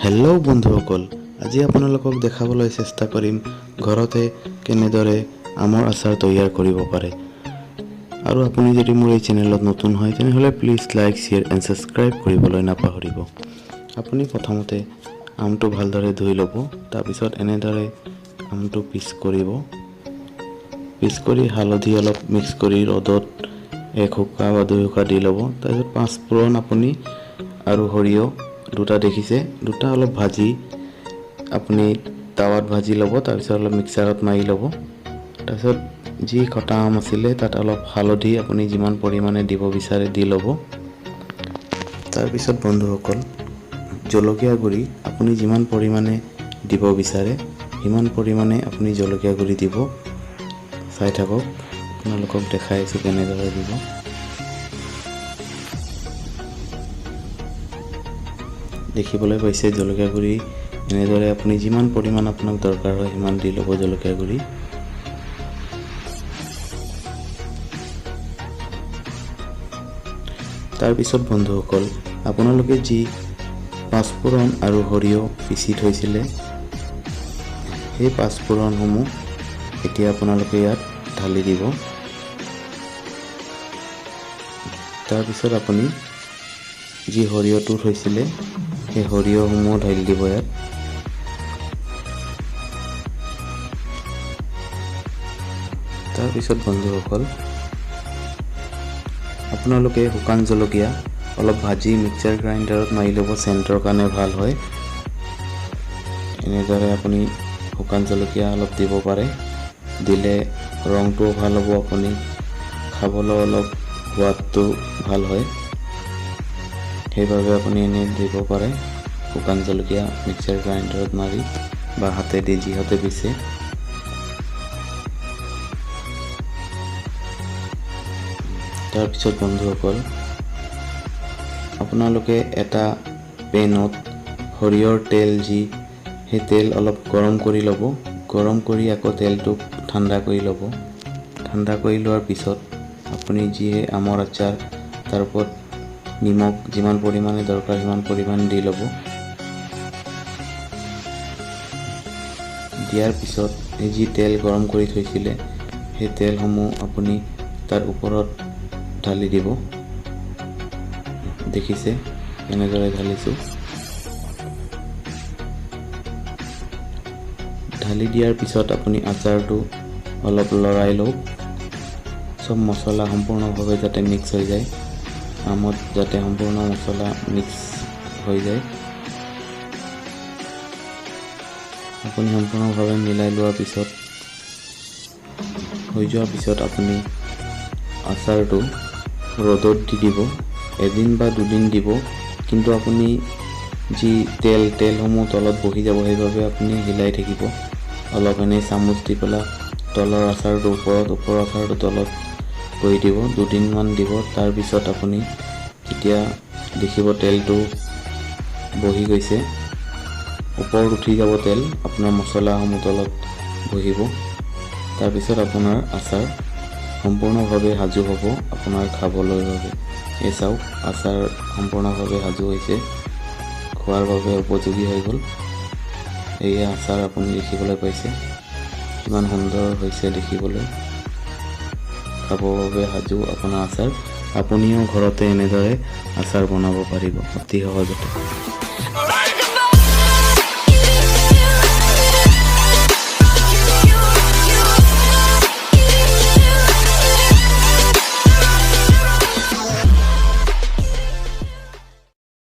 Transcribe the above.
Hello' বন্ধুসকল, আজি আপোনালোকক দেখাবলৈ চেষ্টা কৰিম ঘৰতে কেনেদৰে আমৰ আচাৰ তৈয়াৰ কৰিব পাৰে। আৰু আপুনি যদি মোৰ এই চেনেলত নতুন হয় তেনেহ'লে please like, share and subscribe কৰিবলৈ নাপাহৰিব। আপুনি প্ৰথমতে আমটো ভালদৰে ধুই ল'ব। তাৰপিছত এনেদৰে আমটো পিচ কৰিব। পিচ কৰি হালধি অলপ মিক্স কৰি ৰ'দত 1 হুকা বা 2 হুকা দি ল'ব। তাৰপিছত 5 ফোৰণ আপুনি আৰু সৰিয়হ দুটা দেখিছে, দুটা অলপ ভাজি আপুনি তাৱাত ভাজি ল'ব। তাৰপিছত অলপ মিক্সাৰত মাৰি ল'ব। তাৰপিছত যি কটা আম আছিলে তাত অলপ হালধি আপুনি যিমান পৰিমাণে দিব বিচাৰে দি ল'ব। তাৰপিছত বন্ধুসকল, জলকীয়া গুড়ি আপুনি যিমান পৰিমাণে দিব বিচাৰে সিমান পৰিমাণে আপুনি জলকীয়া গুড়ি দিব। চাই থাকক, আপোনালোকক দেখাই আছোঁ কেনেদৰে দিব। দেখিবলৈ পাইছে জলকীয়া গুড়ি এনেদৰে আপুনি যিমান পৰিমাণ আপোনাক দৰকাৰ হয় সিমান দি ল'ব জলকীয়া গুড়ি। তাৰপিছত বন্ধুসকল, আপোনালোকে যি 5 ফোৰণ আৰু সৰিয়হ পিচি থৈছিলে সেই 5 ফোৰণসমূহ এতিয়া আপোনালোকে ইয়াত ঢালি দিব। তাৰপিছত আপুনি যি সৰিয়হটো থৈছিলে সেই সৰিয়হসমূহ ঢালি দিব ইয়াত। তাৰপিছত বন্ধুসকল, আপোনালোকে শুকান জলকীয়া অলপ ভাজি মিক্সাৰ গ্ৰাইণ্ডাৰত মাৰি ল'ব, চেণ্টৰ কাৰণে ভাল হয়। এনেদৰে আপুনি শুকান জলকীয়া অলপ দিব পাৰে, দিলে ৰংটোও ভাল হ'ব, আপুনি খাবলৈ অলপ সোৱাদটো ভাল হয়। সেইবাবে আপুনি এনে দিব পাৰে শুকান জলকীয়া মিক্সাৰ গ্ৰাইণ্ডাৰত মাৰি বা হাতেদি যিহঁতে পিছে। তাৰপিছত বন্ধুসকল, আপোনালোকে এটা পেনত সৰিয়হৰ তেল সেই তেল অলপ গৰম কৰি ল'ব। গৰম কৰি আকৌ তেলটোক ঠাণ্ডা কৰি ল'ব। ঠাণ্ডা কৰি লোৱাৰ পিছত আপুনি যিয়ে আমৰ আচাৰ তাৰ ওপৰত নিমখ যিমান পৰিমাণে দৰকাৰ সিমান পৰিমাণে দি ল'ব। দিয়াৰ পিছত এই যি তেল গৰম কৰি থৈছিলে সেই তেলসমূহ আপুনি তাৰ ওপৰত ঢালি দিব। দেখিছে এনেদৰে ঢালিছোঁ। ঢালি দিয়াৰ পিছত আপুনি আচাৰটো অলপ লৰাই লওক, চব মছলা সম্পূৰ্ণভাৱে যাতে মিক্স হৈ যায়, আমত যাতে সম্পূৰ্ণ মছলা মিক্স হৈ যায়। আপুনি সম্পূৰ্ণভাৱে মিলাই লোৱাৰ পিছত আপুনি আচাৰটো ৰ'দত দি দিব। 1 বা 2 দিন দিব, কিন্তু আপুনি যি তেলসমূহ তলত বহি যাব সেইবাবে আপুনি হিলাই থাকিব। অলপ এনেই চামুচ দি পেলাই তলৰ আচাৰটো ওপৰৰ আচাৰটো তলত কৰি দিব। 2 দিনমান দিব। তাৰপিছত আপুনি যেতিয়া দেখিব তেলটো বহি গৈছে, ওপৰত উঠি যাব তেল, আপোনাৰ মছলাসমূহ তলত বহিব। তাৰপিছত আপোনাৰ আচাৰ সম্পূৰ্ণভাৱে সাজু হ'ব আপোনাৰ খাবলৈ বাবে। এই চাওক, আচাৰ সম্পূৰ্ণভাৱে সাজু হৈছে, খোৱাৰ বাবে উপযোগী হৈ গ'ল। এই আচাৰ আপুনি দেখিবলৈ পাইছে কিমান সুন্দৰ হৈছে দেখিবলৈ। খাবৰ বাবে সাজু আপোনাৰ আচাৰ। আপুনিও ঘৰতে এনেদৰে আচাৰ বনাব পাৰিব অতি সহজতে।